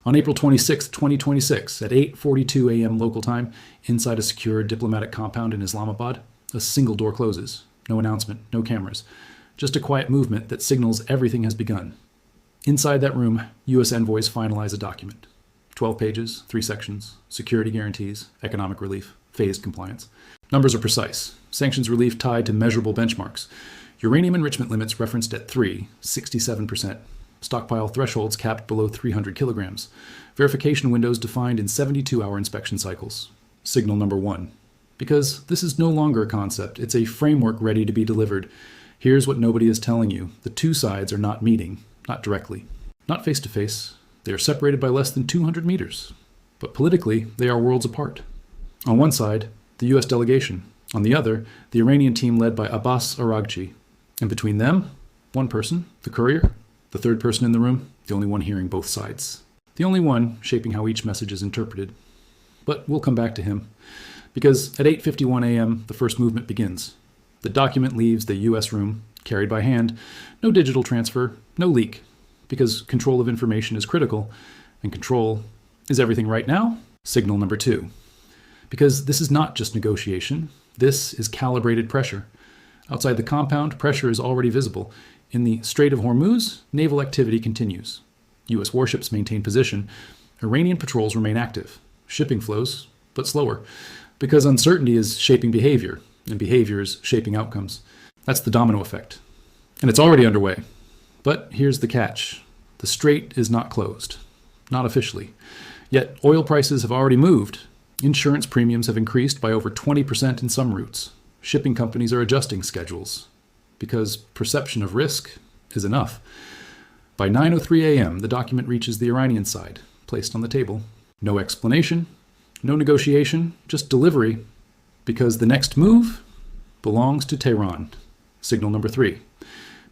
On April 26, 2026, at 8:42 a.m. local time, inside a secure diplomatic compound in Islamabad, a single door closes. No announcement, no cameras. Just a quiet movement that signals everything has begun. Inside that room, U.S. envoys finalize a document. 12 pages, 3 sections, security guarantees, economic relief, phased compliance. Numbers are precise. Sanctions relief tied to measurable benchmarks. Uranium enrichment limits referenced at 67%. Stockpile thresholds capped below 300 kilograms. Verification windows defined in 72-hour inspection cycles. Signal number 1. Because this is no longer a concept, it's a framework ready to be delivered. Here's what nobody is telling you. The two sides are not meeting, not directly, not face to face. They are separated by less than 200 meters. But politically, they are worlds apart. On one side, the U.S. delegation. On the other, the Iranian team led by Abbas Araghchi. And between them, one person, the courier, the third person in the room, the only one hearing both sides. The only one shaping how each message is interpreted. But we'll come back to him. Because at 8:51 a.m., the first movement begins. The document leaves the U.S. room, carried by hand. No digital transfer, no leak. Because control of information is critical, and control is everything right now. Signal number 2. Because this is not just negotiation, this is calibrated pressure. Outside the compound, pressure is already visible. In the Strait of Hormuz, naval activity continues. U.S. warships maintain position. Iranian patrols remain active. Shipping flows, but slower. Because uncertainty is shaping behavior, and behavior is shaping outcomes. That's the domino effect. And it's already underway. But here's the catch. The strait is not closed. Not officially. Yet oil prices have already moved. Insurance premiums have increased by over 20% in some routes. Shipping companies are adjusting schedules. Because perception of risk is enough. By 9:03 a.m., the document reaches the Iranian side, placed on the table. No explanation, no negotiation, just delivery. Because the next move belongs to Tehran. Signal number 3.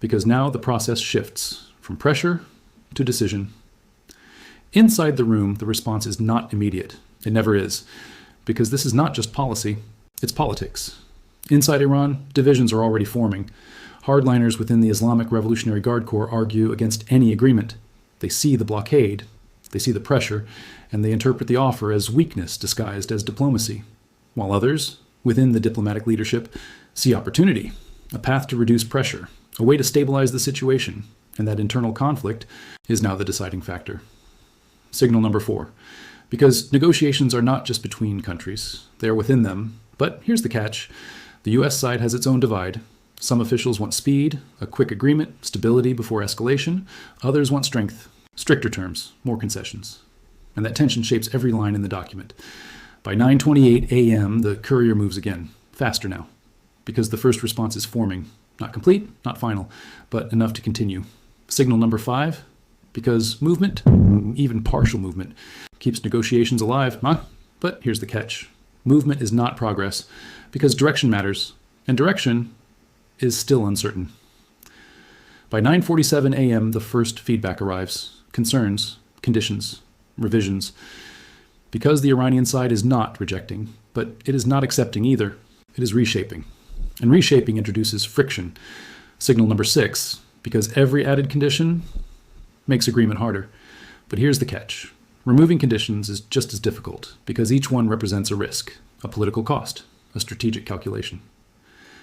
Because now the process shifts from pressure to decision. Inside the room, the response is not immediate. It never is. Because this is not just policy, it's politics. Inside Iran, divisions are already forming. Hardliners within the Islamic Revolutionary Guard Corps argue against any agreement. They see the blockade, they see the pressure, and they interpret the offer as weakness disguised as diplomacy. While others, within the diplomatic leadership, see opportunity, a path to reduce pressure, a way to stabilize the situation, and that internal conflict is now the deciding factor. Signal number 4. Because negotiations are not just between countries, they are within them. But here's the catch. The U.S. side has its own divide. Some officials want speed, a quick agreement, stability before escalation. Others want strength, stricter terms, more concessions. And that tension shapes every line in the document. By 9:28 a.m., the courier moves again, faster now. Because the first response is forming. Not complete, not final, but enough to continue. Signal number 5. Because movement, even partial movement, keeps negotiations alive, huh? But here's the catch. Movement is not progress, because direction matters, and direction is still uncertain. By 9:47 a.m., the first feedback arrives. Concerns, conditions, revisions. Because the Iranian side is not rejecting, but it is not accepting either. It is reshaping. And reshaping introduces friction. Signal number 6, because every added condition makes agreement harder. But here's the catch. Removing conditions is just as difficult, because each one represents a risk, a political cost, a strategic calculation.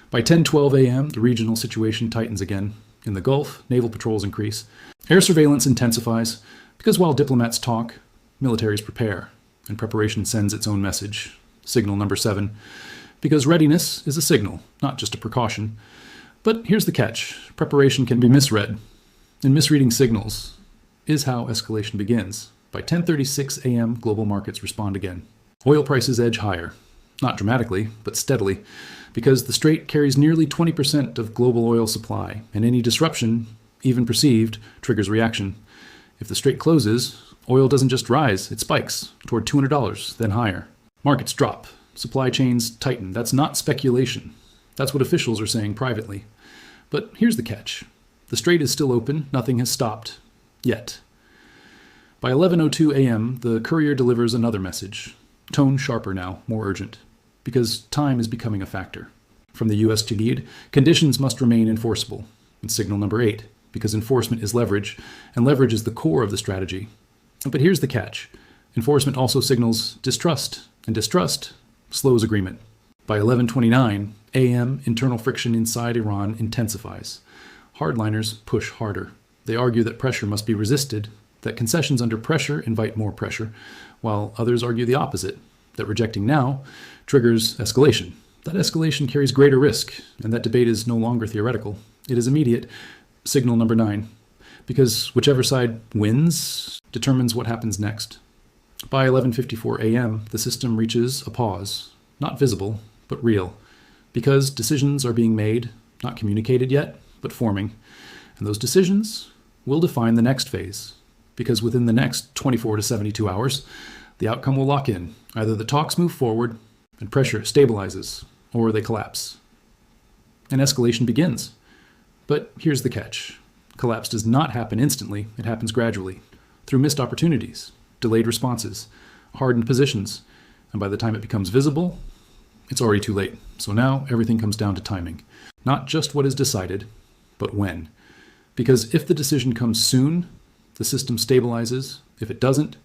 By 10:12 a.m., the regional situation tightens again. In the Gulf, naval patrols increase. Air surveillance intensifies, because while diplomats talk, militaries prepare, and preparation sends its own message. Signal number 7. Because readiness is a signal, not just a precaution. But here's the catch. Preparation can be misread. And misreading signals is how escalation begins. By 10:36 a.m., global markets respond again. Oil prices edge higher. Not dramatically, but steadily, because the strait carries nearly 20% of global oil supply, and any disruption, even perceived, triggers reaction. If the strait closes, oil doesn't just rise, it spikes toward $200, then higher. Markets drop. Supply chains tighten. That's not speculation. That's what officials are saying privately. But here's the catch. The strait is still open. Nothing has stopped. Yet. By 11:02 a.m., the courier delivers another message. Tone sharper now, more urgent. Because time is becoming a factor. From the U.S. to lead, conditions must remain enforceable. And signal number 8, because enforcement is leverage, and leverage is the core of the strategy. But here's the catch. Enforcement also signals distrust, and distrust slows agreement. By 11:29 a.m., internal friction inside Iran intensifies. Hardliners push harder. They argue that pressure must be resisted, that concessions under pressure invite more pressure, while others argue the opposite, that rejecting now triggers escalation. That escalation carries greater risk, and that debate is no longer theoretical. It is immediate. Signal number 9. Because whichever side wins determines what happens next. By 11:54 a.m., the system reaches a pause, not visible, but real, because decisions are being made, not communicated yet, but forming. And those decisions will define the next phase, because within the next 24 to 72 hours, the outcome will lock in. Either the talks move forward and pressure stabilizes, or they collapse. And escalation begins. But here's the catch. Collapse does not happen instantly, it happens gradually, through missed opportunities, delayed responses, hardened positions, and by the time it becomes visible, it's already too late. So now everything comes down to timing. Not just what is decided, but when. Because if the decision comes soon, the system stabilizes. If it doesn't,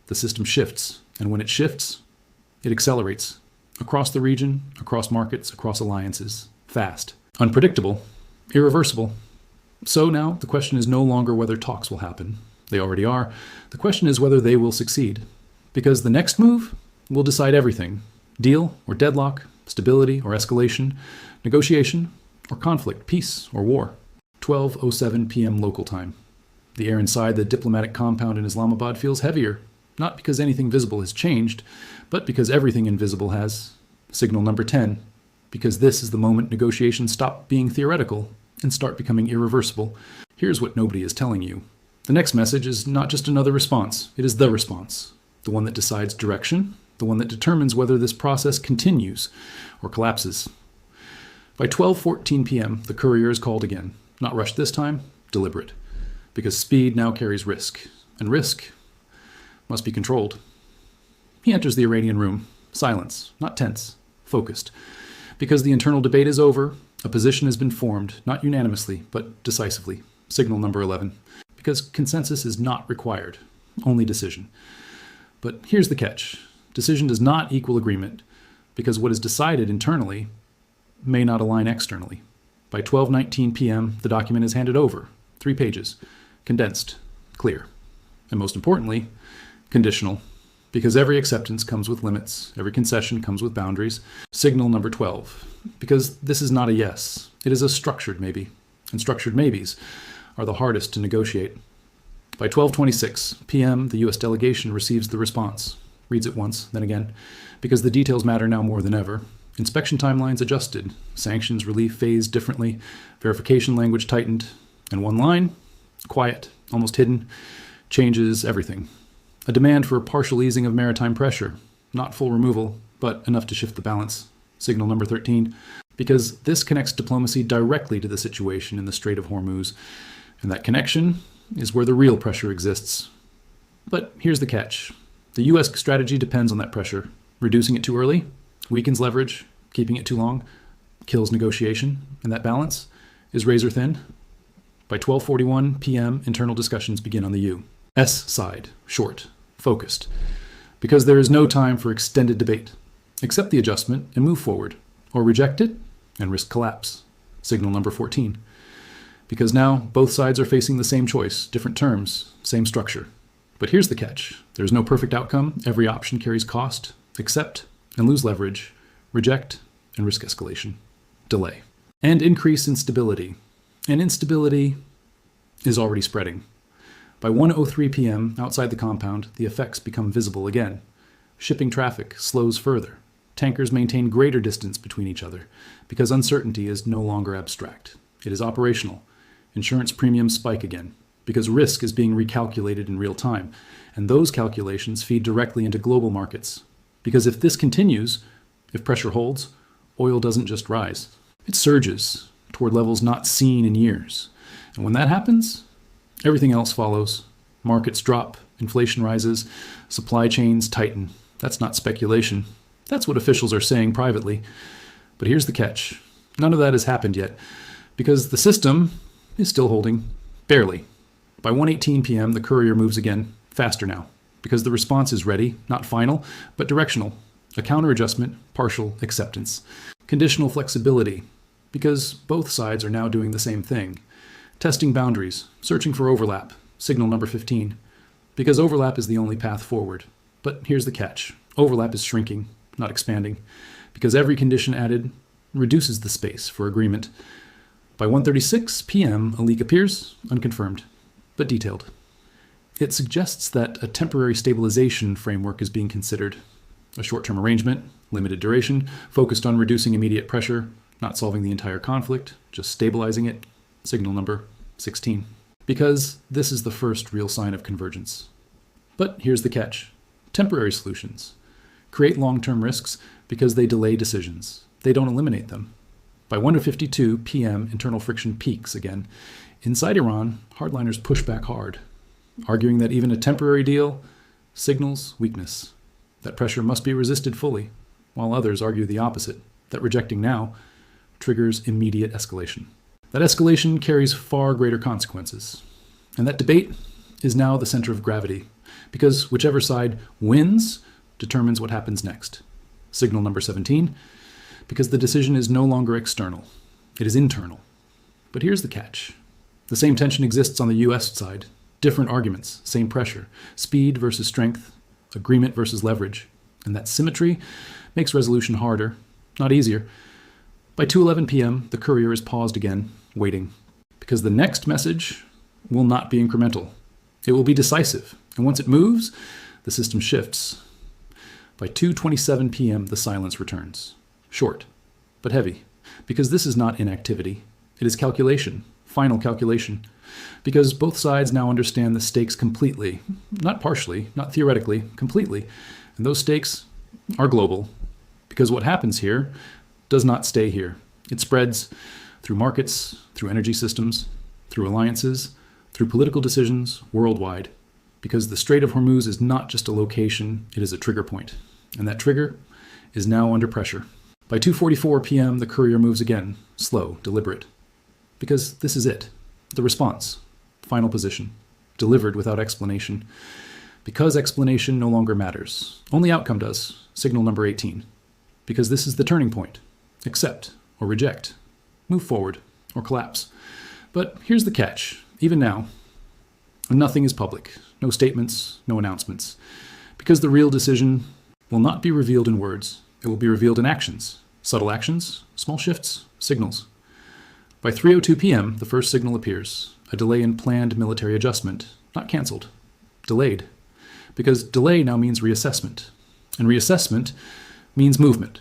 the system shifts. And when it shifts, it accelerates. Across the region, across markets, across alliances. Fast. Unpredictable. Irreversible. So now the question is no longer whether talks will happen. They already are. The question is whether they will succeed. Because the next move will decide everything. Deal or deadlock, stability or escalation, negotiation or conflict, peace or war. 12:07 p.m. local time. The air inside the diplomatic compound in Islamabad feels heavier, not because anything visible has changed, but because everything invisible has. Signal number 10. Because this is the moment negotiations stop being theoretical and start becoming irreversible. Here's what nobody is telling you. The next message is not just another response, it is the response. The one that decides direction, the one that determines whether this process continues or collapses. By 12:14 p.m., the courier is called again. Not rushed this time, deliberate. Because speed now carries risk, and risk must be controlled. He enters the Iranian room, silence, not tense, focused. Because the internal debate is over, a position has been formed, not unanimously, but decisively. Signal number 11. Because consensus is not required, only decision. But here's the catch. Decision does not equal agreement, because what is decided internally may not align externally. By 12:19 p.m., the document is handed over. 3 pages. Condensed. Clear. And most importantly, conditional. Because every acceptance comes with limits. Every concession comes with boundaries. Signal number 12. Because this is not a yes. It is a structured maybe. And structured maybes are the hardest to negotiate. By 12:26 p.m., the U.S. delegation receives the response. Reads it once, then again. Because the details matter now more than ever. Inspection timelines adjusted. Sanctions relief phased differently. Verification language tightened. And one line, quiet, almost hidden, changes everything. A demand for a partial easing of maritime pressure. Not full removal, but enough to shift the balance. Signal number 13. Because this connects diplomacy directly to the situation in the Strait of Hormuz. And that connection is where the real pressure exists. But here's the catch. The U.S. strategy depends on that pressure. Reducing it too early weakens leverage. Keeping it too long kills negotiation. And that balance is razor thin. By 12:41 p.m., internal discussions begin on the U.S. side, short, focused. Because there is no time for extended debate. Accept the adjustment and move forward. Or reject it and risk collapse. Signal number 14. Because now both sides are facing the same choice, different terms, same structure. But here's the catch. There's no perfect outcome. Every option carries cost. Accept and lose leverage. Reject and risk escalation. Delay. And increase instability. And instability is already spreading. By 1:03 p.m., outside the compound, the effects become visible again. Shipping traffic slows further. Tankers maintain greater distance between each other because uncertainty is no longer abstract. It is operational. Insurance premiums spike again because risk is being recalculated in real time, and those calculations feed directly into global markets. Because if this continues, if pressure holds, oil doesn't just rise. It surges toward levels not seen in years. And when that happens, everything else follows. Markets drop, inflation rises, supply chains tighten. That's not speculation. That's what officials are saying privately. But here's the catch. None of that has happened yet, because the system is still holding, barely. By 1:18 p.m., the courier moves again, Faster now, because the response is ready, not final, but directional. A counter-adjustment, partial acceptance. Conditional flexibility, because both sides are now doing the same thing. Testing boundaries, searching for overlap, signal number 15. Because overlap is the only path forward. But here's the catch. Overlap is shrinking, not expanding, because every condition added reduces the space for agreement. By 1:36 p.m., a leak appears, unconfirmed, but detailed. It suggests that a temporary stabilization framework is being considered. A short-term arrangement, limited duration, focused on reducing immediate pressure, not solving the entire conflict, just stabilizing it. Signal number 16. Because this is the first real sign of convergence. But here's the catch. Temporary solutions create long-term risks because they delay decisions. They don't eliminate them. By 1:52 p.m., internal friction peaks again. Inside Iran, hardliners push back hard, arguing that even a temporary deal signals weakness, that pressure must be resisted fully, while others argue the opposite, that rejecting now triggers immediate escalation. That escalation carries far greater consequences. And that debate is now the center of gravity, because whichever side wins determines what happens next. Signal number 17, because the decision is no longer external. It is internal. But here's the catch. The same tension exists on the US side. Different arguments, same pressure. Speed versus strength, agreement versus leverage. And that symmetry makes resolution harder, not easier. By 2:11 p.m., the courier is paused again, waiting. Because the next message will not be incremental. It will be decisive. And once it moves, the system shifts. By 2:27 p.m., the silence returns. Short, but heavy. Because this is not inactivity. It is calculation, final calculation. Because both sides now understand the stakes completely. Not partially, not theoretically, completely. And those stakes are global. Because what happens here does not stay here. It spreads through markets, through energy systems, through alliances, through political decisions worldwide. Because the Strait of Hormuz is not just a location, it is a trigger point. And that trigger is now under pressure. By 2:44 p.m., the courier moves again, slow, deliberate. Because this is it, the response, final position, delivered without explanation. Because explanation no longer matters. Only outcome does, signal number 18. Because this is the turning point. Accept or reject. Move forward or collapse. But here's the catch. Even now, nothing is public. No statements, no announcements. Because the real decision will not be revealed in words. It will be revealed in actions. Subtle actions, small shifts, signals. By 3:02 p.m., the first signal appears. A delay in planned military adjustment. Not canceled. Delayed. Because delay now means reassessment. And reassessment means movement.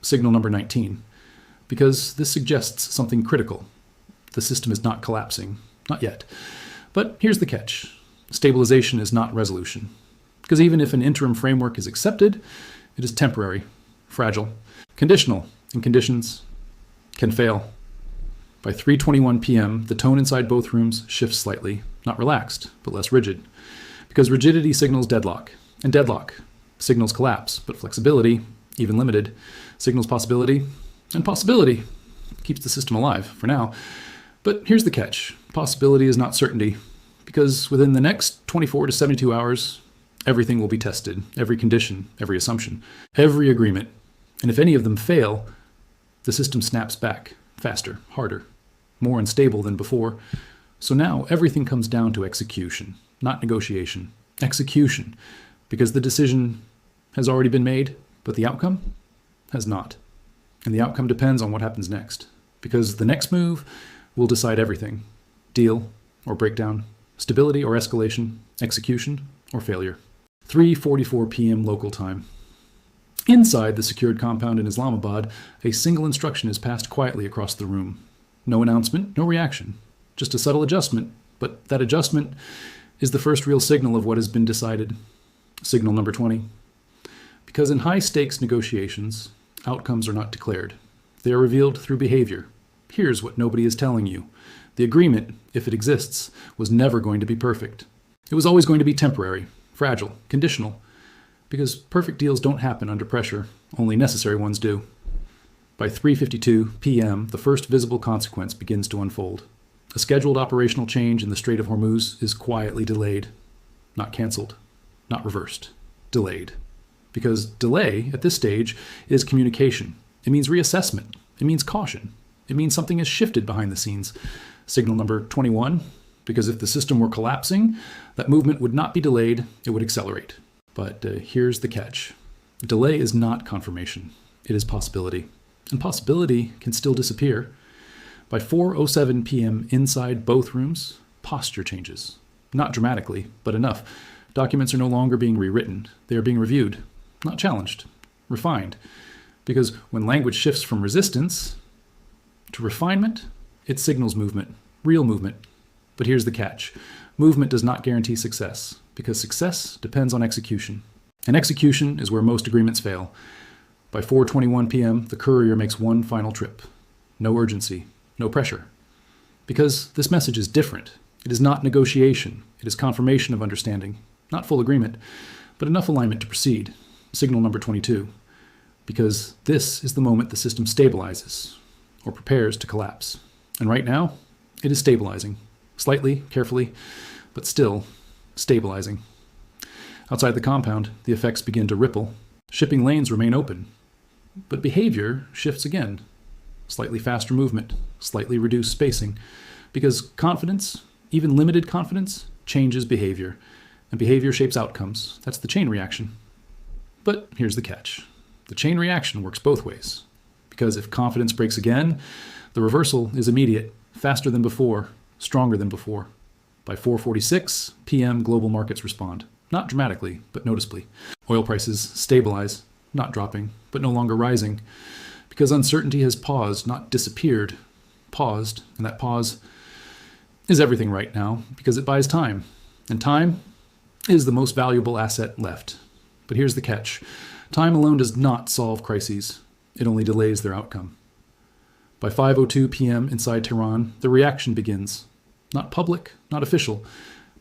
Signal number 19. Because this suggests something critical. The system is not collapsing. Not yet. But here's the catch. Stabilization is not resolution. Because even if an interim framework is accepted, it is temporary, fragile, conditional, and conditions can fail. By 3:21 p.m., the tone inside both rooms shifts slightly, not relaxed, but less rigid. Because rigidity signals deadlock, and deadlock signals collapse, but flexibility, even limited, signals possibility, and possibility keeps the system alive for now. But here's the catch. Possibility is not certainty, because within the next 24 to 72 hours, everything will be tested, every condition, every assumption, every agreement. And if any of them fail, the system snaps back, faster, harder, more unstable than before. So now everything comes down to execution, not negotiation. Execution, because the decision has already been made, but the outcome has not. And the outcome depends on what happens next, because the next move will decide everything. Deal or breakdown, stability or escalation, execution or failure. 3:44 p.m. local time. Inside the secured compound in Islamabad, a single instruction is passed quietly across the room. No announcement, no reaction, just a subtle adjustment, but that adjustment is the first real signal of what has been decided. Signal number 20. Because in high-stakes negotiations, outcomes are not declared. They are revealed through behavior. Here's what nobody is telling you. The agreement, if it exists, was never going to be perfect. It was always going to be temporary, fragile, conditional, because perfect deals don't happen under pressure, only necessary ones do. By 3:52 p.m., the first visible consequence begins to unfold. A scheduled operational change in the Strait of Hormuz is quietly delayed. not canceled, not reversed, delayed. Because delay at this stage is communication. It means reassessment. It means caution. It means something has shifted behind the scenes. Signal number 21, because if the system were collapsing, that movement would not be delayed, it would accelerate. But here's the catch. Delay is not confirmation. It is possibility. And possibility can still disappear. By 4:07 p.m. inside both rooms, posture changes. Not dramatically, but enough. Documents are no longer being rewritten. They are being reviewed, not challenged, refined. Because when language shifts from resistance to refinement, it signals movement, real movement. But here's the catch. Movement does not guarantee success, because success depends on execution. And execution is where most agreements fail. By 4:21 p.m., the courier makes one final trip. No urgency, no pressure. Because this message is different. It is not negotiation. It is confirmation of understanding. Not full agreement, but enough alignment to proceed. Signal number 22. Because this is the moment the system stabilizes, or prepares to collapse. And right now, it is stabilizing. Slightly, carefully, but still stabilizing. Outside the compound, the effects begin to ripple. Shipping lanes remain open. But behavior shifts again. Slightly faster movement, slightly reduced spacing. Because confidence, even limited confidence, changes behavior. And behavior shapes outcomes. That's the chain reaction. But here's the catch. The chain reaction works both ways. Because if confidence breaks again, the reversal is immediate, faster than before, stronger than before. By 4:46 p.m., global markets respond. Not dramatically, but noticeably. Oil prices stabilize, not dropping, but no longer rising. Because uncertainty has paused, not disappeared. Paused, and that pause is everything right now, because it buys time. And time is the most valuable asset left. But here's the catch. Time alone does not solve crises. It only delays their outcome. By 5:02 p.m. inside Tehran, the reaction begins. Not public, not official,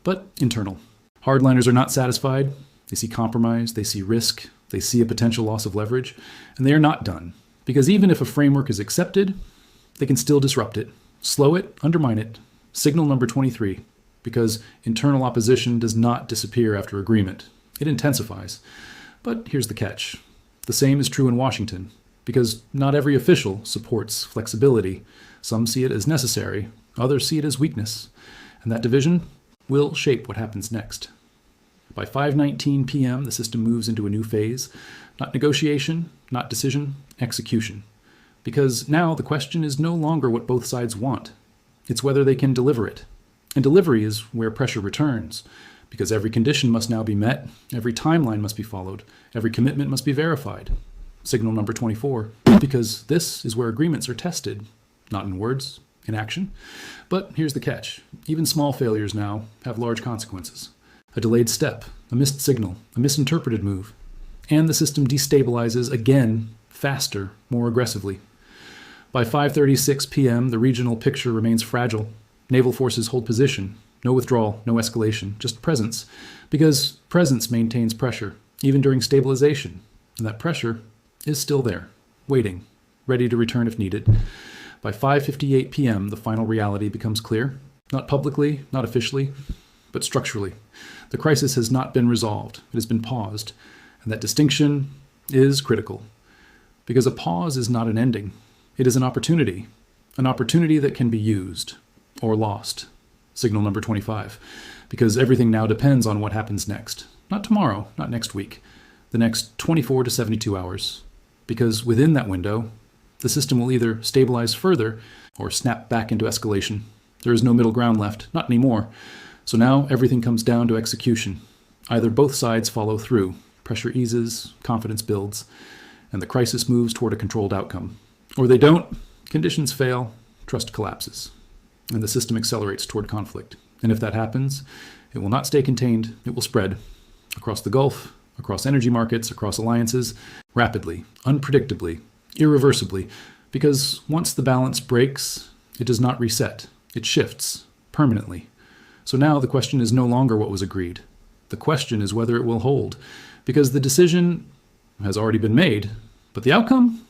but internal. Hardliners are not satisfied. They see compromise, they see risk, they see a potential loss of leverage, and they are not done. Because even if a framework is accepted, they can still disrupt it, slow it, undermine it. Signal number 23, because internal opposition does not disappear after agreement. It intensifies. But here's the catch. The same is true in Washington, because not every official supports flexibility. Some see it as necessary, others see it as weakness, and that division will shape what happens next. By 5:19 p.m., the system moves into a new phase. Not negotiation, not decision, execution. Because now the question is no longer what both sides want. It's whether they can deliver it. And delivery is where pressure returns. Because every condition must now be met, every timeline must be followed, every commitment must be verified. Signal number 24. Because this is where agreements are tested. Not in words, in action. But here's the catch. Even small failures now have large consequences. A delayed step, a missed signal, a misinterpreted move. And the system destabilizes again, faster, more aggressively. By 5:36 p.m., the regional picture remains fragile. Naval forces hold position. No withdrawal, no escalation, just presence. Because presence maintains pressure, even during stabilization. And that pressure is still there, waiting, ready to return if needed. By 5:58 p.m., the final reality becomes clear. Not publicly, not officially, but structurally. The crisis has not been resolved. It has been paused. And that distinction is critical. Because a pause is not an ending. It is an opportunity that can be used or lost. Signal number 25. Because everything now depends on what happens next. Not tomorrow, not next week. The next 24 to 72 hours. Because within that window, the system will either stabilize further or snap back into escalation. There is no middle ground left, not anymore. So now everything comes down to execution. Either both sides follow through, pressure eases, confidence builds, and the crisis moves toward a controlled outcome. Or they don't, conditions fail, trust collapses, and the system accelerates toward conflict. And if that happens, it will not stay contained, it will spread across the Gulf, across energy markets, across alliances, rapidly, unpredictably, irreversibly, because once the balance breaks, it does not reset, it shifts permanently. So now the question is no longer what was agreed. The question is whether it will hold, because the decision has already been made, but the outcome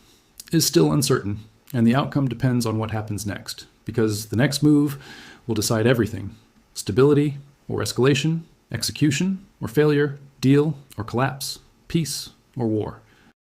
is still uncertain, and the outcome depends on what happens next, because the next move will decide everything, stability or escalation, Execution or failure, deal or collapse, peace or war.